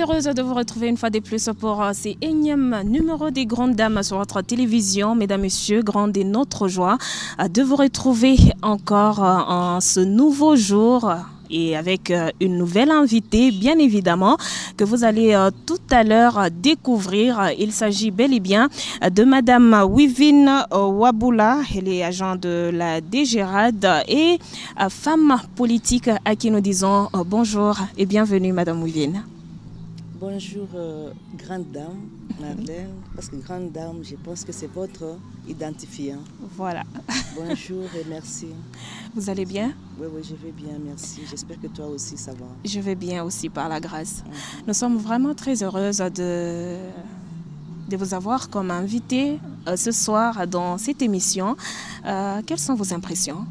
heureuse de vous retrouver une fois de plus pour ces énièmes numéros des Grandes Dames sur votre télévision. Mesdames, Messieurs, grande est notre joie de vous retrouver encore en ce nouveau jour et avec une nouvelle invitée, bien évidemment, que vous allez tout à l'heure découvrir. Il s'agit bel et bien de Madame Wivine Waboula. Elle est agent de la DGRAD et femme politique à qui nous disons bonjour et bienvenue, Madame Wivine. Bonjour, grande dame, Marlène, parce que grande dame, je pense que c'est votre identifiant. Voilà. Bonjour et merci. Vous allez bien? Oui, je vais bien, merci. J'espère que toi aussi, ça va. Je vais bien aussi, par la grâce. Nous sommes vraiment très heureuses de vous avoir comme invité ce soir dans cette émission. Quelles sont vos impressions?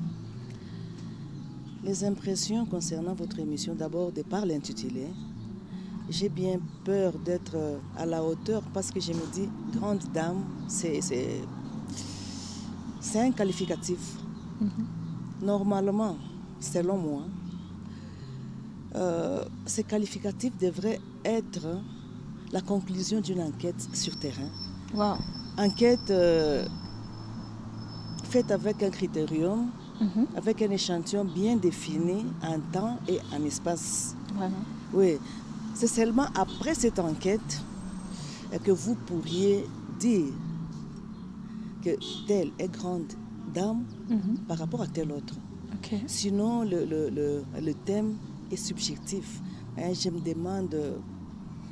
Les impressions concernant votre émission, d'abord, de par l'intitulé. J'ai bien peur d'être à la hauteur parce que je me dis, grande dame, c'est un qualificatif. Normalement, selon moi, ce qualificatif devrait être la conclusion d'une enquête sur terrain. Wow. Enquête faite avec un critérium, avec un échantillon bien défini en temps et en espace. Vraiment. Oui. C'est seulement après cette enquête que vous pourriez dire que telle est grande dame par rapport à telle autre. Okay. Sinon, le thème est subjectif. Je me demande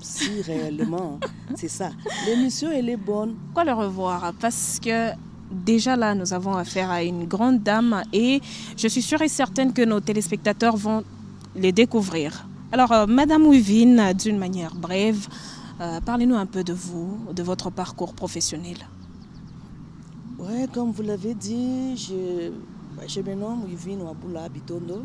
si réellement c'est ça. L'émission, elle est bonne. Pourquoi le revoir? Parce que déjà là, nous avons affaire à une grande dame et je suis sûre et certaine que nos téléspectateurs vont les découvrir. Alors, Madame Wivine, d'une manière brève, parlez-nous un peu de vous, de votre parcours professionnel. Oui, comme vous l'avez dit, je me nomme Wivine Waboula Bitondo.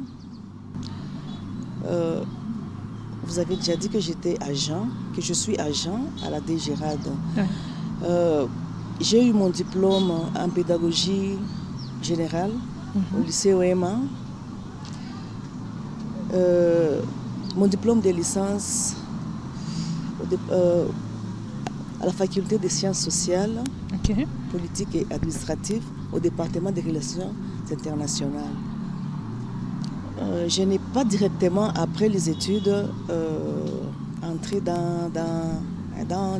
Vous avez déjà dit que j'étais agent, que je suis agent à la DGRAD. Ouais. J'ai eu mon diplôme en pédagogie générale au lycée OMA. Mon diplôme de licence à la faculté des sciences sociales, politiques et administratives au département des relations internationales. Je n'ai pas directement, après les études, entré dans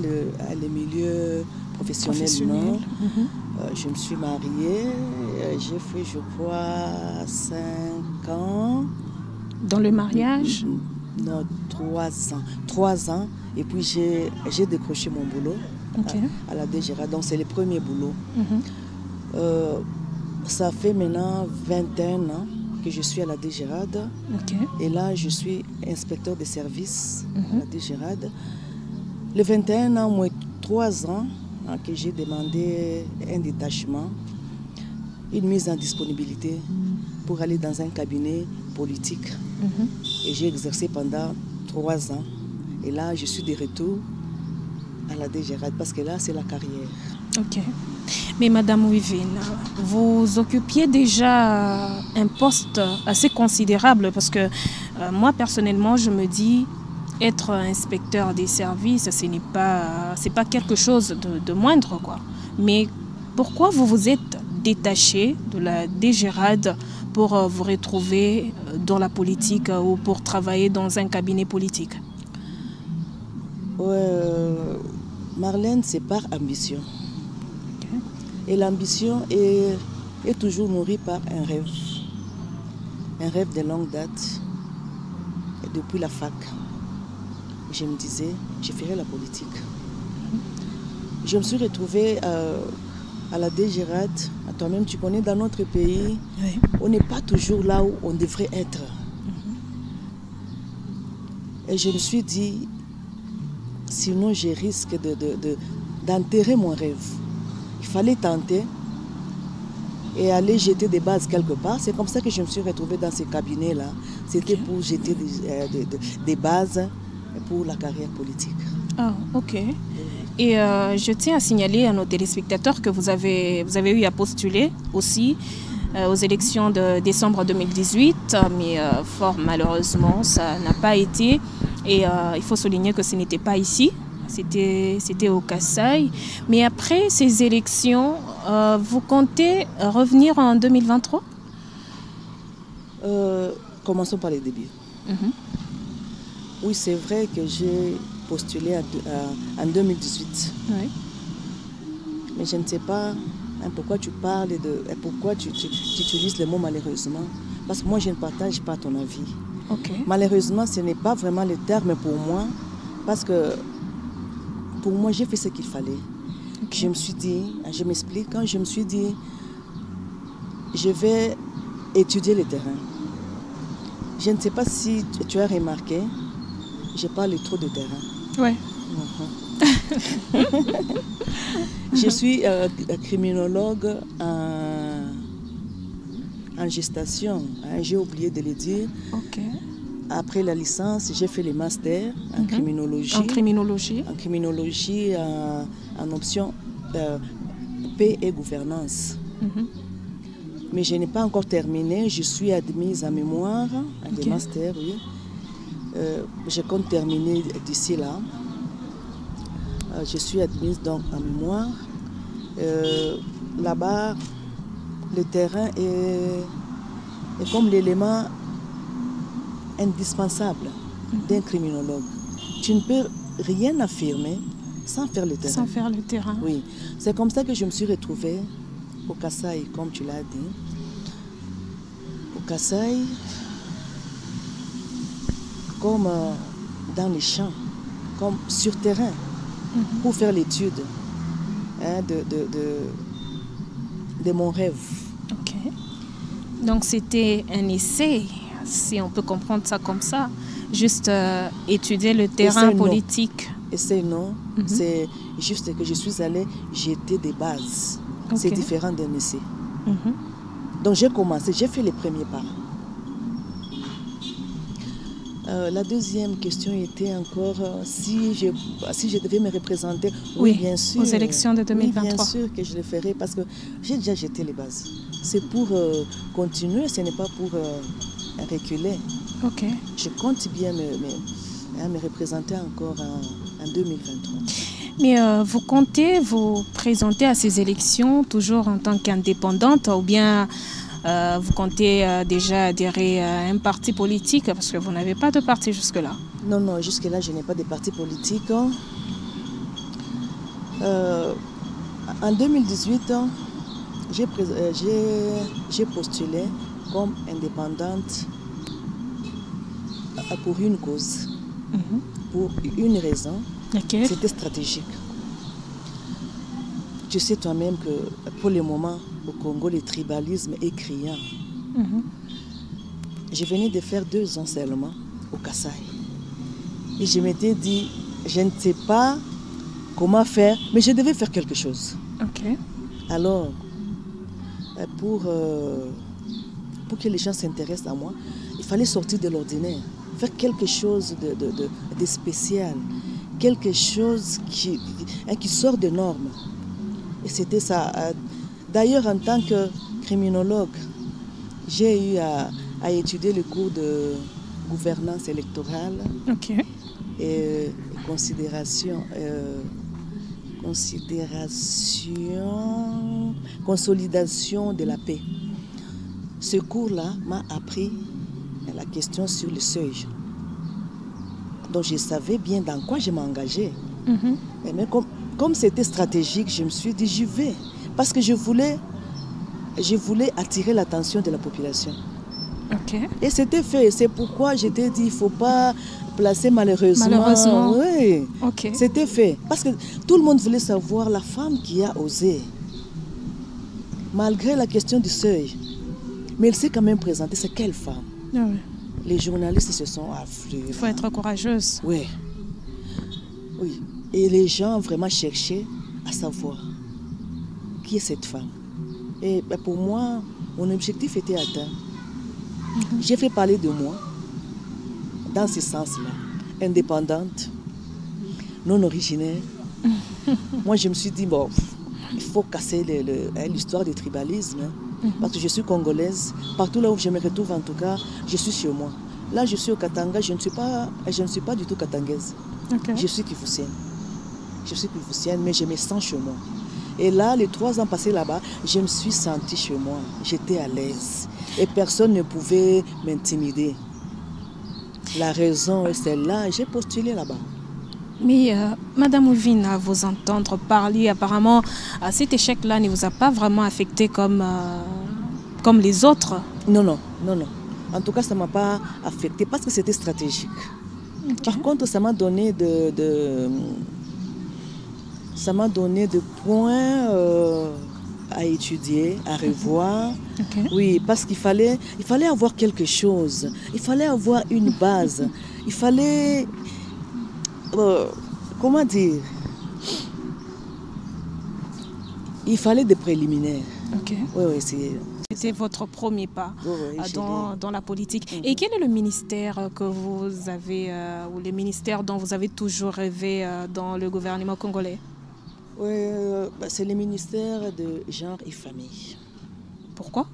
le milieu professionnel. Je me suis mariée, j'ai fait, je crois, 5 ans. Dans le mariage? Non, 3 ans. 3 ans. Et puis j'ai décroché mon boulot à la DGRAD. Donc c'est le premier boulot. Ça fait maintenant 21 ans que je suis à la DGRAD. Et là, je suis inspecteur de services à la DGRAD. Les 21 ans, moins 3 ans que j'ai demandé un détachement, une mise en disponibilité pour aller dans un cabinet politique. Et j'ai exercé pendant 3 ans. Et là, je suis de retour à la DGRAD parce que là, c'est la carrière. Ok. Mais Madame Wivine, vous occupiez déjà un poste assez considérable parce que moi, personnellement, je me dis être inspecteur des services, ce n'est pas quelque chose de moindre, quoi. Mais pourquoi vous vous êtes détaché de la DGRAD pour vous retrouver dans la politique ou pour travailler dans un cabinet politique? Marlène, c'est par ambition. Et l'ambition est toujours nourrie par un rêve de longue date, et depuis la fac. Je me disais, je ferai la politique. Je me suis retrouvée à la DGRAD. Toi-même, tu connais, dans notre pays, on n'est pas toujours là où on devrait être. Et je me suis dit, sinon je risque d'enterrer mon rêve. Il fallait tenter et aller jeter des bases quelque part. C'est comme ça que je me suis retrouvée dans ce cabinet-là. C'était pour jeter des bases pour la carrière politique. Ah, ok. Et je tiens à signaler à nos téléspectateurs que vous avez eu à postuler aussi aux élections de décembre 2018, mais fort malheureusement, ça n'a pas été. Et il faut souligner que ce n'était pas ici, c'était au Kasaï. Mais après ces élections, vous comptez revenir en 2023? Commençons par les débuts. Oui, c'est vrai que j'ai postulé en 2018. Oui. Mais je ne sais pas pourquoi tu parles pourquoi tu utilises le mot malheureusement. Parce que moi, je ne partage pas ton avis. Okay. Malheureusement, ce n'est pas vraiment le terme pour moi. Parce que pour moi, j'ai fait ce qu'il fallait. Okay. Je me suis dit, je m'explique, quand je me suis dit, je vais étudier le terrain. Je ne sais pas si tu as remarqué, je parle trop de terrain. Oui. Je suis criminologue en gestation. J'ai oublié de le dire. Okay. Après la licence, j'ai fait le master en criminologie. En criminologie. En criminologie, en option paix et gouvernance. Mais je n'ai pas encore terminé. Je suis admise en mémoire, en master, oui. Je compte terminer d'ici là. Je suis admise donc en mémoire. Là-bas, le terrain est comme l'élément indispensable d'un criminologue. Tu ne peux rien affirmer sans faire le terrain. Sans faire le terrain. Oui. C'est comme ça que je me suis retrouvée au Kasaï, comme tu l'as dit. Au Kasaï, comme dans les champs, comme sur terrain, pour faire l'étude de mon rêve. Ok. Donc c'était un essai, si on peut comprendre ça comme ça, juste étudier le terrain politique. Essai non, c'est juste que je suis allée jeter des bases. Okay. C'est différent d'un essai. Donc j'ai commencé, j'ai fait les premiers pas. La deuxième question était encore si je devais me représenter. Oui, bien sûr. Aux élections de 2023. Oui, bien sûr que je le ferai parce que j'ai déjà jeté les bases. C'est pour continuer, ce n'est pas pour reculer. Ok. Je compte bien me représenter encore en 2023. Mais vous comptez vous présenter à ces élections toujours en tant qu'indépendante ou bien vous comptez déjà adhérer à un parti politique parce que vous n'avez pas de parti jusque-là? Non, non, jusque-là, je n'ai pas de parti politique. En 2018, j'ai postulé comme indépendante pour une cause, pour une raison. Okay. C'était stratégique. Tu sais toi-même que pour le moment, au Congo, le tribalisme est criant. Je venais de faire 2 ans seulement au Kasaï. Et je m'étais dit, je ne sais pas comment faire, mais je devais faire quelque chose. Okay. Alors, pour que les gens s'intéressent à moi, il fallait sortir de l'ordinaire, faire quelque chose de spécial, quelque chose qui sort des normes. Et c'était ça. D'ailleurs, en tant que criminologue, j'ai eu à étudier le cours de gouvernance électorale et consolidation de la paix. Ce cours-là m'a appris la question sur le seuil. Donc je savais bien dans quoi je m'engageais. Mais comme c'était stratégique, je me suis dit j'y vais. Parce que je voulais attirer l'attention de la population. Okay. Et c'était fait. C'est pourquoi je t'ai dit il ne faut pas placer malheureusement. Malheureusement. Oui. Okay. C'était fait. Parce que tout le monde voulait savoir la femme qui a osé. Malgré la question du seuil. Mais elle s'est quand même présentée. C'est quelle femme? Oui. Les journalistes se sont afflués. Il faut être courageuse. Oui. Oui. Et les gens vraiment cherchaient à savoir qui est cette femme. Et pour moi, mon objectif était atteint. J'ai fait parler de moi dans ce sens-là. Indépendante, non originaire. Moi, je me suis dit, bon, il faut casser l'histoire du tribalisme. Parce que je suis congolaise. Partout là où je me retrouve, en tout cas, je suis chez moi. Là, je suis au Katanga, je ne suis pas du tout katangaise. Okay. Je suis kifoussienne. Je suis kifoussienne, mais je me sens chez moi. Et là, les 3 ans passés là-bas, je me suis sentie chez moi. J'étais à l'aise. Et personne ne pouvait m'intimider. La raison est celle-là, j'ai postulé là-bas. Mais Madame Ouvine, à vous entendre parler, apparemment, cet échec-là ne vous a pas vraiment affecté comme les autres? Non. En tout cas, ça ne m'a pas affecté parce que c'était stratégique. Okay. Par contre, ça m'a donné de points à étudier, à revoir. Okay. Oui, parce qu'il fallait avoir quelque chose. Il fallait avoir une base. Il fallait... comment dire? Il fallait des préliminaires. Okay. Oui, c'était votre premier pas dans la politique. Et quel est le ministère que vous avez, ou les ministères dont vous avez toujours rêvé dans le gouvernement congolais? Oui, c'est le ministère de genre et famille. Pourquoi?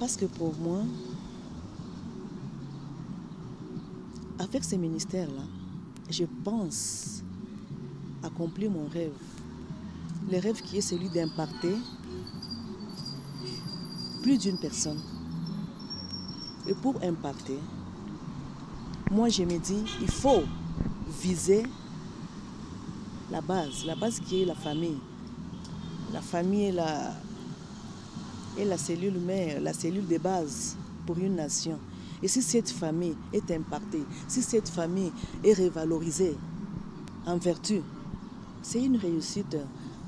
Parce que pour moi, avec ces ministères-là, je pense accomplir mon rêve. Le rêve qui est celui d'impacter plus d'une personne. Et pour impacter, moi je me dis, il faut viser la base qui est la famille. La famille est la cellule mère, la cellule de base pour une nation. Et si cette famille est impactée, si cette famille est révalorisée en vertu, c'est une réussite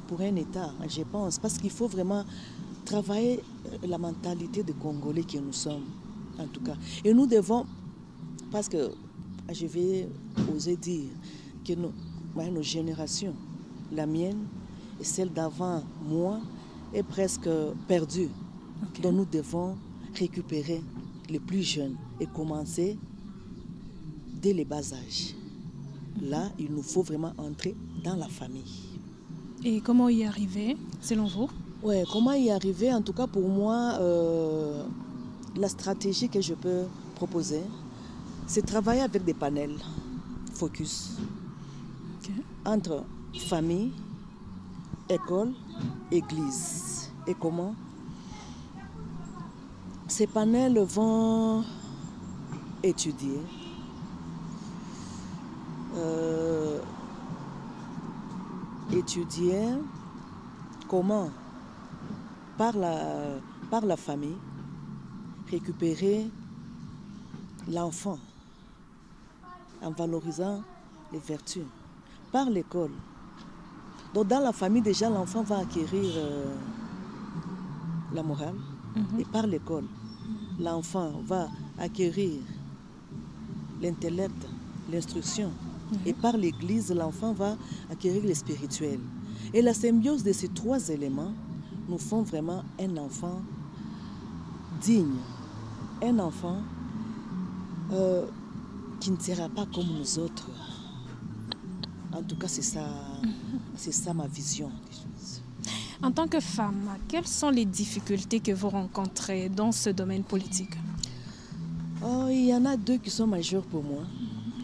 pour un État, je pense, parce qu'il faut vraiment travailler la mentalité de Congolais que nous sommes, en tout cas. Et nous devons, parce que je vais oser dire que nos générations, la mienne et celle d'avant moi, est presque perdue. Okay. Donc nous devons récupérer les plus jeunes et commencer dès les bas âges. Là, il nous faut vraiment entrer dans la famille. Et comment y arriver, selon vous? Oui, comment y arriver? En tout cas, pour moi, la stratégie que je peux proposer, c'est travailler avec des panels focus. Okay. Entre famille, école, église. Et comment? Ces panels vont étudier comment, par la famille, récupérer l'enfant en valorisant les vertus. Par l'école. Donc dans la famille, déjà, l'enfant va acquérir la morale. Et par l'école, l'enfant va acquérir l'intellect, l'instruction. Et par l'église, l'enfant va acquérir le spirituel. Et la symbiose de ces 3 éléments nous font vraiment un enfant digne. Un enfant qui ne sera pas comme nous autres. En tout cas, c'est ça ma vision des choses. En tant que femme, quelles sont les difficultés que vous rencontrez dans ce domaine politique? Il y en a 2 qui sont majeures pour moi.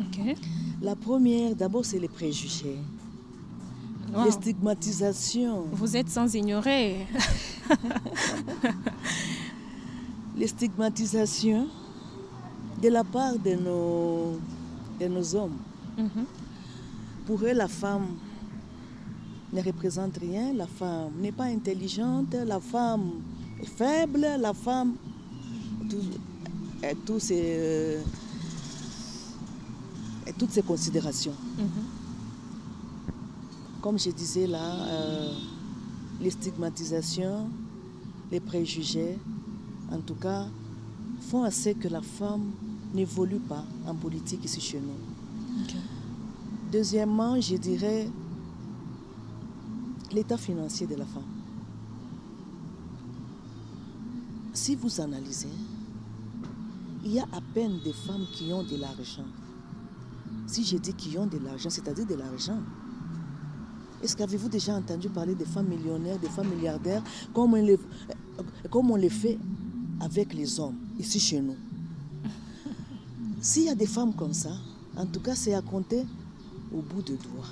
Okay. La première, d'abord, c'est les préjugés. Wow. Les stigmatisations. Vous êtes sans ignorer. Les stigmatisations de la part de nos hommes. Pour eux, la femme ne représente rien, la femme n'est pas intelligente, la femme est faible, la femme... toutes ces considérations. Comme je disais là, les stigmatisations, les préjugés, en tout cas, font à ce que la femme n'évolue pas en politique ici chez nous. Okay. Deuxièmement, je dirais l'état financier de la femme. Si vous analysez, il y a à peine des femmes qui ont de l'argent. Si je dis qui ont de l'argent, c'est-à-dire de l'argent. Est-ce qu'avez-vous déjà entendu parler des femmes millionnaires, des femmes milliardaires, comme on les fait avec les hommes, ici chez nous. S'il y a des femmes comme ça, en tout cas, c'est à compter au bout de doigts.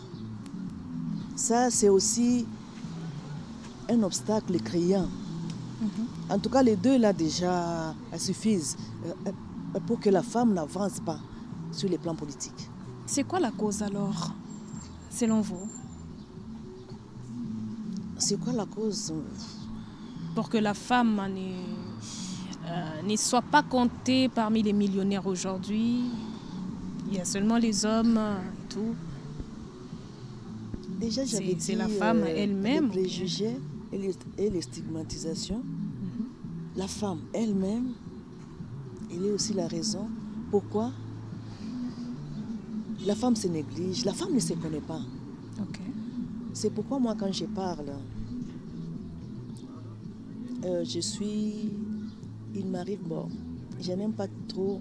Ça, c'est aussi un obstacle criant. En tout cas, les deux, là, déjà, suffisent pour que la femme n'avance pas sur les plans politiques. C'est quoi la cause alors, selon vous? C'est quoi la cause? Pour que la femme ne soit pas comptée parmi les millionnaires aujourd'hui. Il y a seulement les hommes et tout. Déjà, j'avais dit c'est la femme elle-même. Les préjugés et les stigmatisations. La femme elle-même, elle est aussi la raison. Pourquoi la femme se néglige, la femme ne se connaît pas. Okay. C'est pourquoi moi, quand je parle, il m'arrive, bon, je n'aime pas trop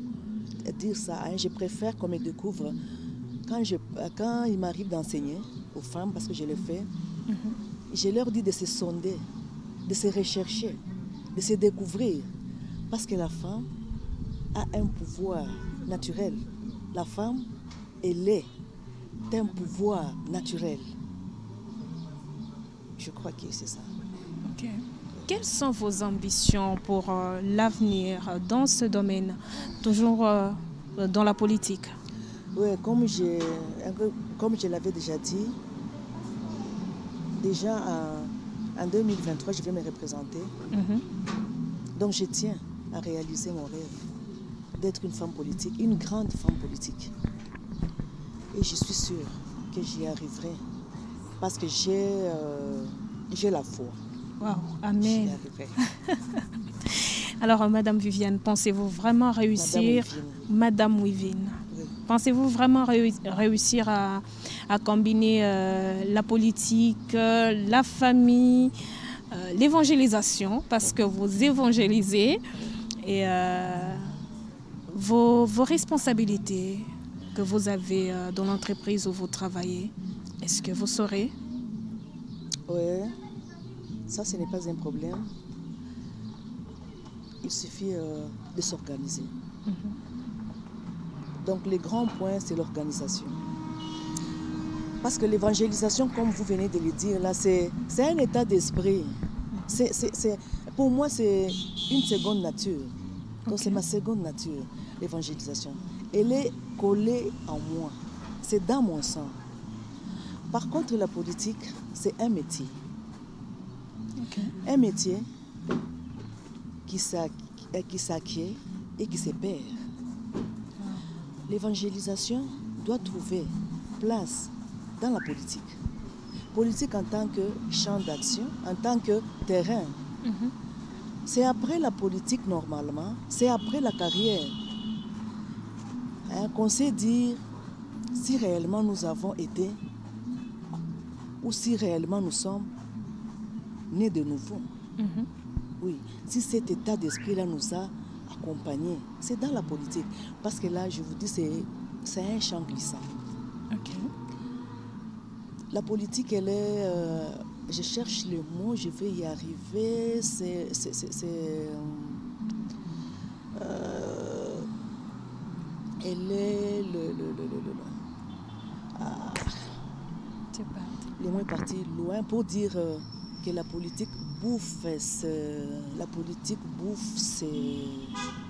dire ça, hein, je préfère qu'on me découvre. Quand il m'arrive d'enseigner aux femmes, parce que je le fais, je leur dis de se sonder, de se rechercher, de se découvrir. Parce que la femme a un pouvoir naturel. La femme, elle est un pouvoir naturel. Je crois que c'est ça. Okay. Quelles sont vos ambitions pour l'avenir dans ce domaine, toujours dans la politique? Oui, comme je l'avais déjà dit, déjà en 2023, je vais me représenter. Donc je tiens à réaliser mon rêve d'être une femme politique, une grande femme politique. Et je suis sûre que j'y arriverai parce que j'ai la foi. Wow, amen. Alors, Madame Viviane, pensez-vous vraiment réussir, Madame Wivine, oui. Pensez-vous vraiment réussir à combiner la politique, la famille, l'évangélisation, parce que vous évangélisez, et vos responsabilités que vous avez dans l'entreprise où vous travaillez? Est-ce que vous saurez? Oui, ça, ce n'est pas un problème. Il suffit de s'organiser. Donc, le grand point, c'est l'organisation. Parce que l'évangélisation, comme vous venez de le dire, là, c'est un état d'esprit. Pour moi, c'est une seconde nature. Donc, c'est ma seconde nature, l'évangélisation. Elle est collée en moi. C'est dans mon sang. Par contre, la politique, c'est un métier. Un métier qui s'acquiert et qui se perd. L'évangélisation doit trouver place dans la politique. Politique en tant que champ d'action, en tant que terrain. C'est après la politique normalement, c'est après la carrière qu'on sait dire si réellement nous avons été ou si réellement nous sommes nés de nouveau. Oui, si cet état d'esprit-là nous a accompagnés, c'est dans la politique. Parce que là, je vous dis, c'est un champ glissant. La politique, elle est... je cherche le mot, je vais y arriver. Elle est le mot est parti loin pour dire que la politique bouffe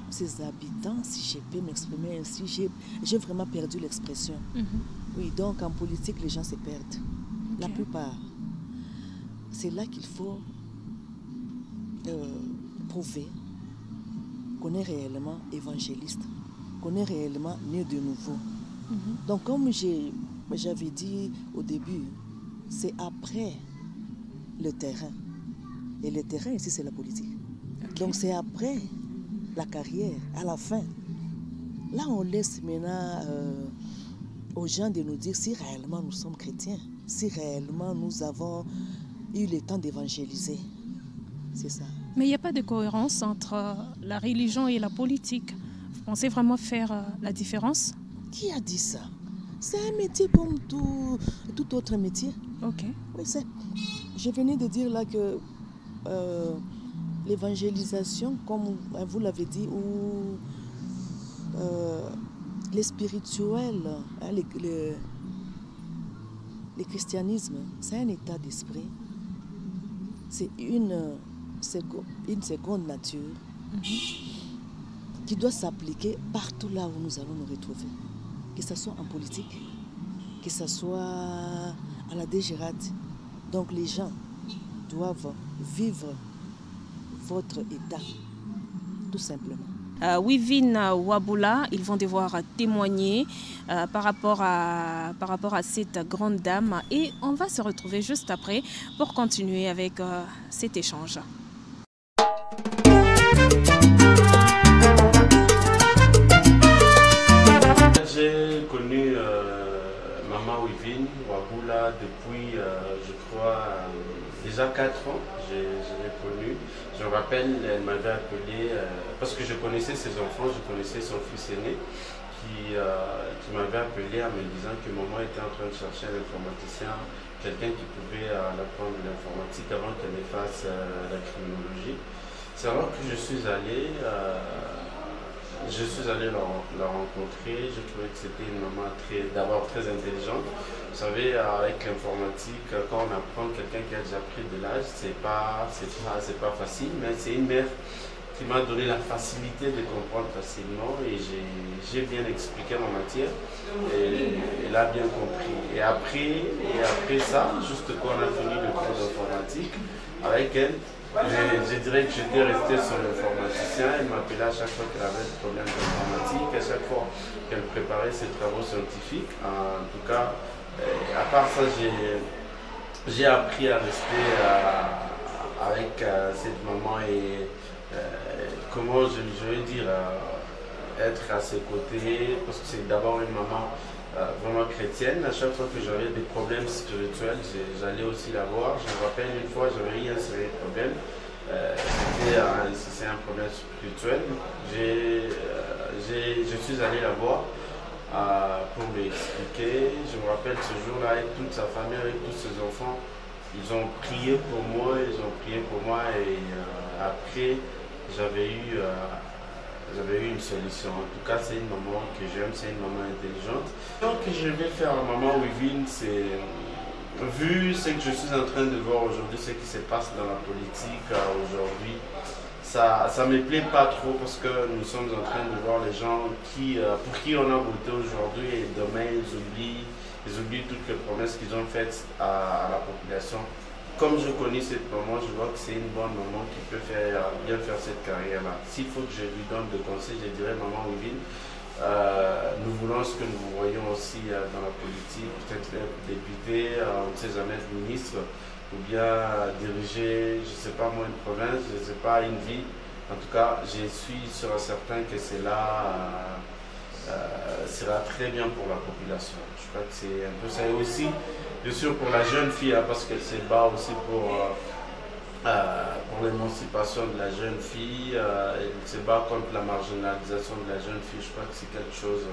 ses habitants, si je peux m'exprimer ainsi. J'ai vraiment perdu l'expression. Oui, donc en politique, les gens se perdent. La plupart. C'est là qu'il faut prouver qu'on est réellement évangéliste, qu'on est réellement né de nouveau. Donc comme j'avais dit au début, c'est après le terrain. Et le terrain ici, c'est la politique. Donc c'est après la carrière, à la fin. Là, on laisse maintenant aux gens de nous dire si réellement nous sommes chrétiens, si réellement nous avons eu le temps d'évangéliser. C'est ça. Mais il n'y a pas de cohérence entre la religion et la politique. Vous pensez vraiment faire la différence? Qui a dit ça? C'est un métier comme tout autre métier. Ok. Oui, je venais de dire là que l'évangélisation, comme vous l'avez dit, ou les spirituels, hein, le christianisme, c'est un état d'esprit. C'est une seconde nature qui doit s'appliquer partout là où nous allons nous retrouver. Que ce soit en politique, que ce soit à la DGRAD. Donc les gens doivent vivre votre état, tout simplement. Wivine Wabula, ils vont devoir témoigner par rapport à cette grande dame et on va se retrouver juste après pour continuer avec cet échange. J'ai connu Maman Wivine Wabula depuis, je crois, déjà 4 ans. Je l'ai connue. Je me rappelle, elle m'avait appelé, parce que je connaissais ses enfants, je connaissais son fils aîné, qui m'avait appelé en me disant que maman était en train de chercher un informaticien, quelqu'un qui pouvait l'apprendre l'informatique avant qu'elle ne fasse la criminologie. C'est alors que je suis allé la rencontrer. Je trouvais que c'était une maman d'abord très intelligente. Vous savez, avec l'informatique, quand on apprend quelqu'un qui a déjà pris de l'âge, c'est pas facile, mais c'est une mère qui m'a donné la facilité de comprendre facilement et j'ai bien expliqué ma matière et elle a bien compris. Et après ça, juste quand on a fini le cours d'informatique, avec elle, je dirais que j'étais resté sur l'informaticien. Elle m'appelait à chaque fois qu'elle avait des problèmes d'informatique, à chaque fois qu'elle préparait ses travaux scientifiques. En tout cas, à part ça, j'ai appris à rester avec cette maman et comment je vais dire, être à ses côtés, parce que c'est d'abord une maman vraiment chrétienne. À chaque fois que j'avais des problèmes spirituels, j'allais aussi la voir. Je me rappelle une fois, j'avais eu un sérieux problème. C'est un problème spirituel. Je suis allé la voir pour lui expliquer. Je me rappelle ce jour-là, avec toute sa famille, avec tous ses enfants, ils ont prié pour moi, et après j'avais eu une solution. En tout cas, c'est une maman que j'aime, c'est une maman intelligente. Donc je vais faire à Maman Wivine, c'est vu ce que je suis en train de voir aujourd'hui, ce qui se passe dans la politique aujourd'hui. Ça ne me plaît pas trop parce que nous sommes en train de voir les gens pour qui on a voté aujourd'hui et demain ils oublient toutes les promesses qu'ils ont faites à la population. Comme je connais cette maman, je vois que c'est une bonne maman qui peut bien faire cette carrière-là. S'il faut que je lui donne des conseils, je dirais Maman Wivine, nous voulons ce que nous voyons aussi dans la politique, peut-être être député, on ne sait jamais être ministre, ou bien diriger, je ne sais pas moi, une province, je ne sais pas, une ville. En tout cas, je suis sûr et certain que cela sera très bien pour la population. Je crois que c'est un peu ça. Et aussi, bien sûr, pour la jeune fille, parce qu'elle se bat aussi pour l'émancipation de la jeune fille, elle se bat contre la marginalisation de la jeune fille. Je crois que c'est quelque chose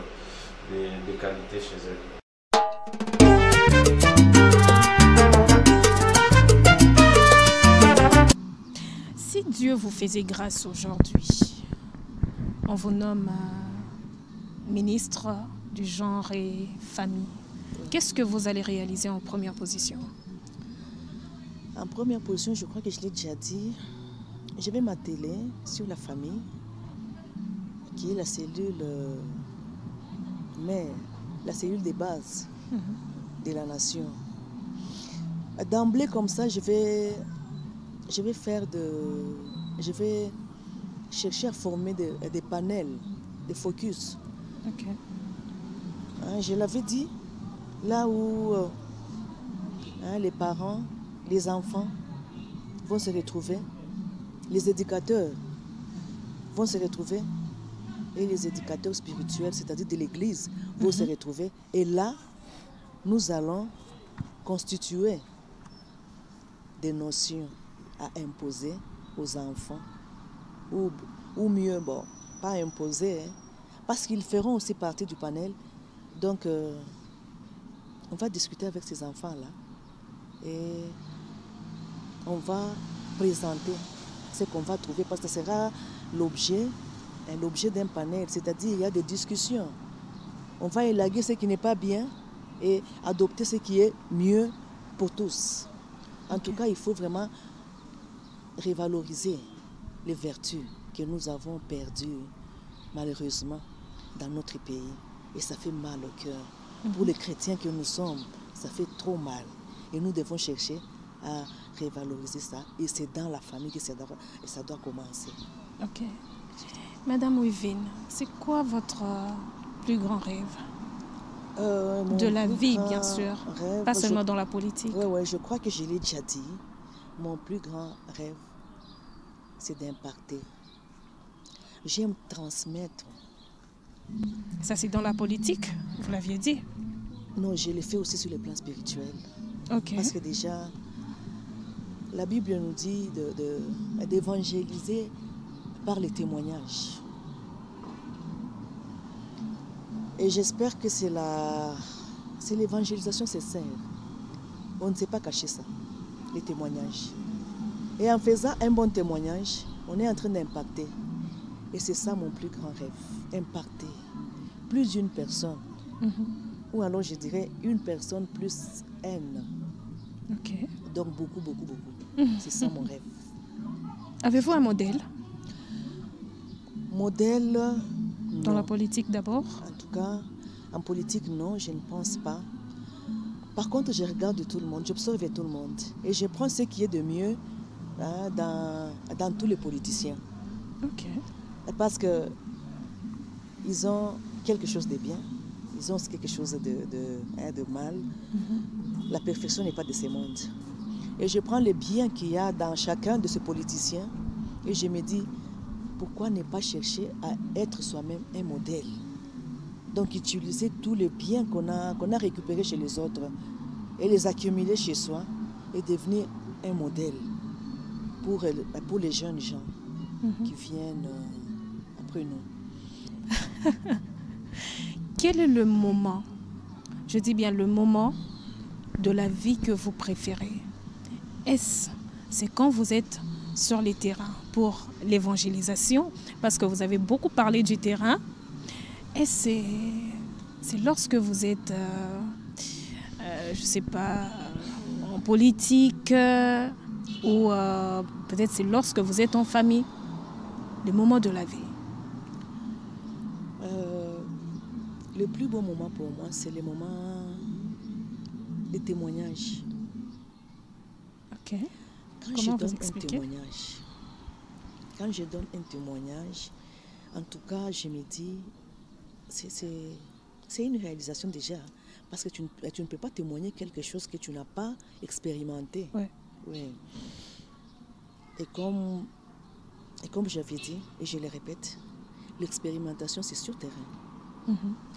de qualité chez elle. Si Dieu vous faisait grâce aujourd'hui, on vous nomme ministre du genre et famille, qu'est-ce que vous allez réaliser en première position? En première position, je crois que je l'ai déjà dit, je vais m'atteler sur la famille, qui est la cellule mère, la cellule de base de la nation. D'emblée comme ça, je vais chercher à former des panels, des focus. Okay. Je l'avais dit, là où les parents, les enfants vont se retrouver, les éducateurs vont se retrouver, et les éducateurs spirituels, c'est-à-dire de l'Église, vont se retrouver. Et là, nous allons constituer des notions à imposer aux enfants, ou mieux, bon, pas imposer, parce qu'ils feront aussi partie du panel. Donc, on va discuter avec ces enfants-là et on va présenter ce qu'on va trouver, parce que ce sera l'objet d'un panel, c'est-à-dire il y a des discussions. On va élaguer ce qui n'est pas bien et adopter ce qui est mieux pour tous. En tout cas, il faut vraiment revaloriser les vertus que nous avons perdues, malheureusement, dans notre pays. Et ça fait mal au cœur. Pour les chrétiens que nous sommes, ça fait trop mal. Et nous devons chercher à revaloriser ça. Et c'est dans la famille que ça doit commencer. Ok. Madame Wivine, c'est quoi votre plus grand rêve? De la vie, bien sûr. Rêve, pas seulement dans la politique. Oui, je crois que je l'ai déjà dit. Mon plus grand rêve, c'est d'impacter. J'aime transmettre. Ça, c'est dans la politique, vous l'aviez dit? Non, je l'ai fait aussi sur le plan spirituel. Okay. Parce que déjà, la Bible nous dit d'évangéliser par les témoignages. Et j'espère que c'est l'évangélisation sincère. On ne sait pas cacher ça, les témoignages. Et en faisant un bon témoignage, on est en train d'impacter. Et c'est ça mon plus grand rêve, impacter plus d'une personne. Ou alors je dirais une personne plus N. Okay. Donc beaucoup. C'est ça mon rêve. Avez-vous un modèle? Modèle, dans la politique d'abord? En tout cas, en politique, non, je ne pense pas. Par contre, je regarde tout le monde, j'observe tout le monde. Et je prends ce qui est de mieux dans tous les politiciens. Ok. Parce qu'ils ont quelque chose de bien, ils ont quelque chose de mal. La perfection n'est pas de ce monde. Et je prends le bien qu'il y a dans chacun de ces politiciens et je me dis, pourquoi ne pas chercher à être soi-même un modèle? Donc utiliser tous les biens qu'on a récupérés chez les autres et les accumuler chez soi et devenir un modèle pour les jeunes gens qui viennent après nous. Quel est le moment, je dis bien le moment de la vie que vous préférez? C'est quand vous êtes sur les terrains pour l'évangélisation, parce que vous avez beaucoup parlé du terrain, et c'est lorsque vous êtes, je ne sais pas, en politique, ou peut-être c'est lorsque vous êtes en famille, le moment de la vie. Le plus beau moment pour moi, c'est le moment des témoignages. Ok. Quand je donne un témoignage, en tout cas, je me dis, c'est une réalisation déjà. Parce que tu ne peux pas témoigner quelque chose que tu n'as pas expérimenté. Ouais. Oui. Et comme j'avais dit, et je le répète, l'expérimentation, c'est sur terrain.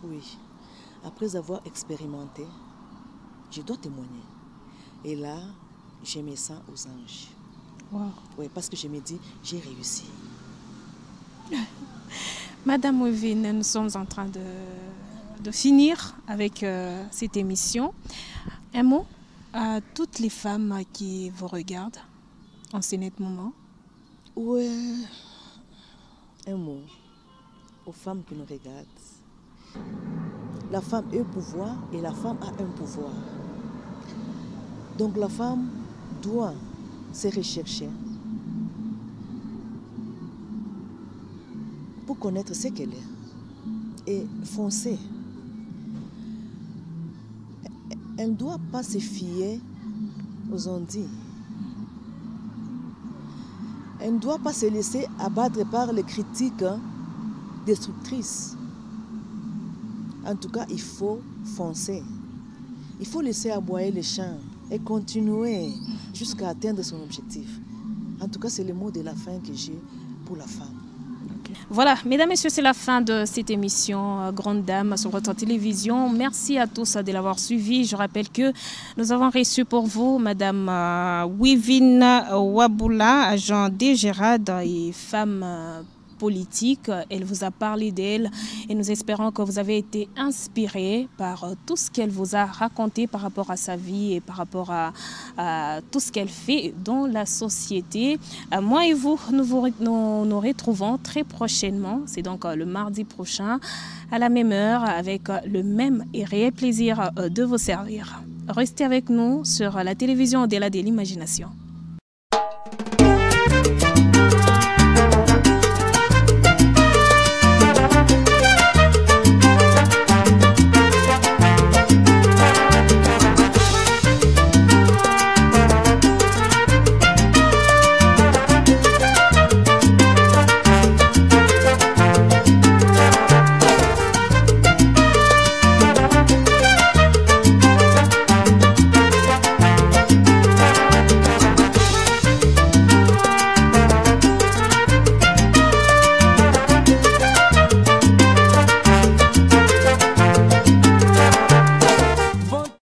Oui. Après avoir expérimenté, je dois témoigner. Et là, je me sens aux anges. Wow. Oui, parce que je me dis, j'ai réussi. Madame Wivine, nous sommes en train de finir avec cette émission. Un mot à toutes les femmes qui vous regardent en ce net moment. Oui, un mot aux femmes qui nous regardent. La femme a un pouvoir et la femme a un pouvoir. Donc la femme doit se rechercher pour connaître ce qu'elle est et foncer. Elle ne doit pas se fier aux ondits. Elle ne doit pas se laisser abattre par les critiques destructrices. En tout cas, il faut foncer. Il faut laisser aboyer les champs et continuer jusqu'à atteindre son objectif. En tout cas, c'est le mot de la fin que j'ai pour la femme. Voilà, mesdames et messieurs, c'est la fin de cette émission Grande Dame sur votre télévision. Merci à tous de l'avoir suivi. Je rappelle que nous avons reçu pour vous Madame Wivine Wabula, agent DGRAD et femme politique. Elle vous a parlé d'elle et nous espérons que vous avez été inspiré par tout ce qu'elle vous a raconté par rapport à sa vie et par rapport à tout ce qu'elle fait dans la société. Moi et vous, nous retrouvons très prochainement. C'est donc le mardi prochain à la même heure avec le même et réel plaisir de vous servir. Restez avec nous sur la télévision au-delà de l'imagination.